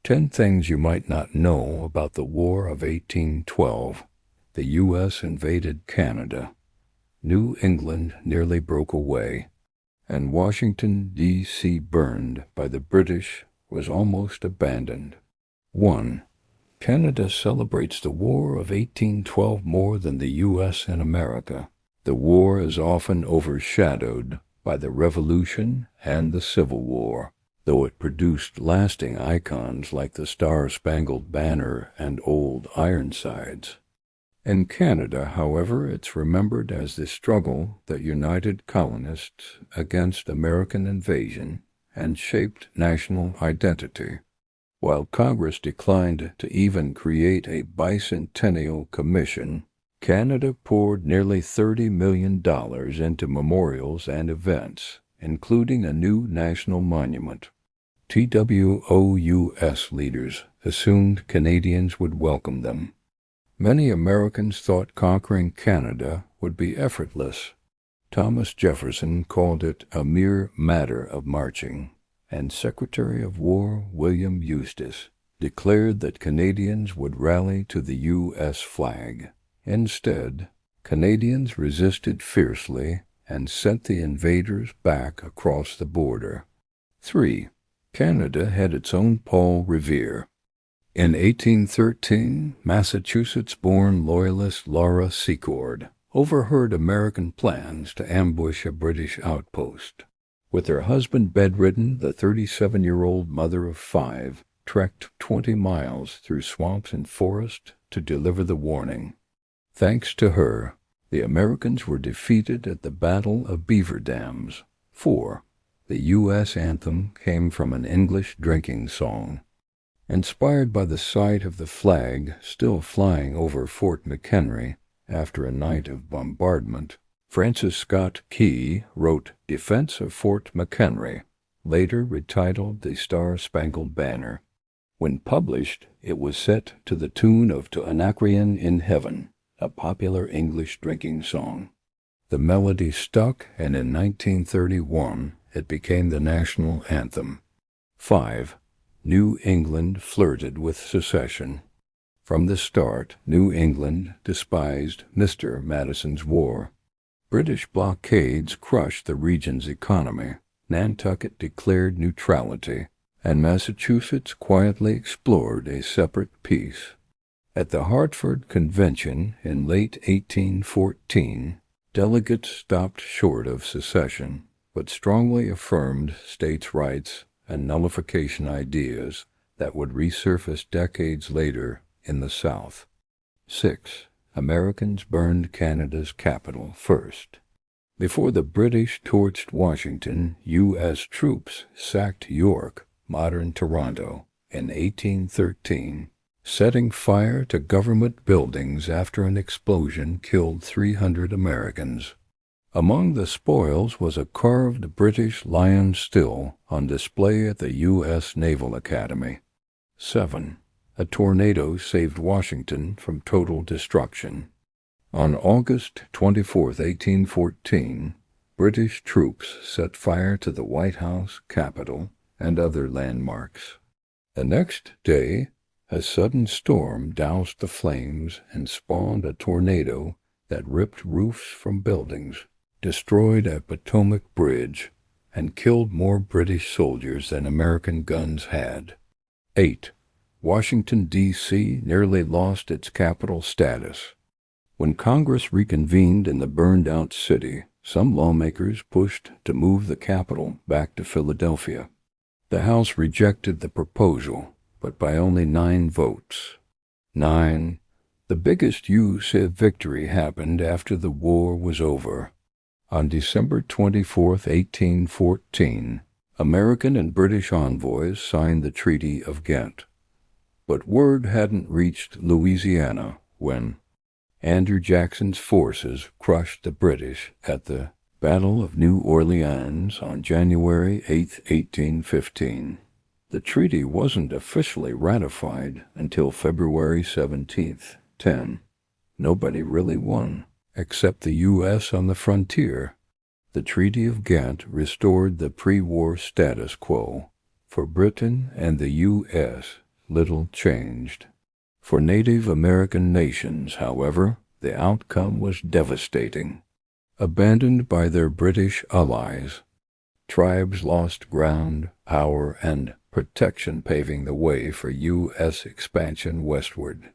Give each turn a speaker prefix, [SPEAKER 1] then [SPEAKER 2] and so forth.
[SPEAKER 1] 10 Things You Might Not Know About the War of 1812. The U.S. invaded Canada. New England nearly broke away. And Washington, D.C. burned by the British was almost abandoned. 1. Canada celebrates the War of 1812 more than the U.S. and America. The war is often overshadowed by the Revolution and the Civil War, though it produced lasting icons like the Star-Spangled Banner and Old Ironsides. In Canada, however, it's remembered as the struggle that united colonists against American invasion and shaped national identity. While Congress declined to even create a bicentennial commission, Canada poured nearly $30 million into memorials and events, including a new national monument. TWOUS leaders assumed Canadians would welcome them. Many Americans thought conquering Canada would be effortless. Thomas Jefferson called it a mere matter of marching, and Secretary of War William Eustis declared that Canadians would rally to the U.S. flag. Instead, Canadians resisted fiercely and sent the invaders back across the border. 3. Canada had its own Paul Revere. In 1813, Massachusetts-born loyalist Laura Secord overheard American plans to ambush a British outpost. With her husband bedridden, the 37-year-old mother of 5 trekked 20 miles through swamps and forest to deliver the warning. Thanks to her, the Americans were defeated at the Battle of Beaver Dams. 4. The U.S. anthem came from an English drinking song. Inspired by the sight of the flag still flying over Fort McHenry after a night of bombardment, Francis Scott Key wrote Defense of Fort McHenry, later retitled the Star-Spangled Banner. When published, it was set to the tune of To Anacreon in Heaven, a popular English drinking song. The melody stuck, and in 1931 it became the national anthem. 5. New England flirted with secession. From the start, New England despised Mr. Madison's war. British blockades crushed the region's economy, Nantucket declared neutrality, and Massachusetts quietly explored a separate peace. At the Hartford Convention in late 1814, delegates stopped short of secession, but strongly affirmed states' rights and nullification ideas that would resurface decades later in the South. 6. Americans burned Canada's capital first. Before the British torched Washington, U.S. troops sacked York, modern Toronto, in 1813, setting fire to government buildings after an explosion killed 300 Americans. Among the spoils was a carved British lion still on display at the U.S. Naval Academy. 7. A tornado saved Washington from total destruction. On August 24, 1814, British troops set fire to the White House, Capitol, and other landmarks. The next day, a sudden storm doused the flames and spawned a tornado that ripped roofs from buildings, destroyed a Potomac bridge, and killed more British soldiers than American guns had. 8. Washington, D.C. nearly lost its capital status. When Congress reconvened in the burned-out city, some lawmakers pushed to move the capital back to Philadelphia. The House rejected the proposal, but by only 9 votes. 9. The biggest U.S. victory happened after the war was over. On December 24, 1814, American and British envoys signed the Treaty of Ghent. But word hadn't reached Louisiana when Andrew Jackson's forces crushed the British at the Battle of New Orleans on January 8, 1815. The treaty wasn't officially ratified until February 17, 10. Nobody really won, except the U.S. on the frontier. The Treaty of Ghent restored the pre-war status quo for Britain and the U.S., little changed. For Native American nations, however, the outcome was devastating. Abandoned by their British allies, tribes lost ground, power, and protection, paving the way for U.S. expansion westward.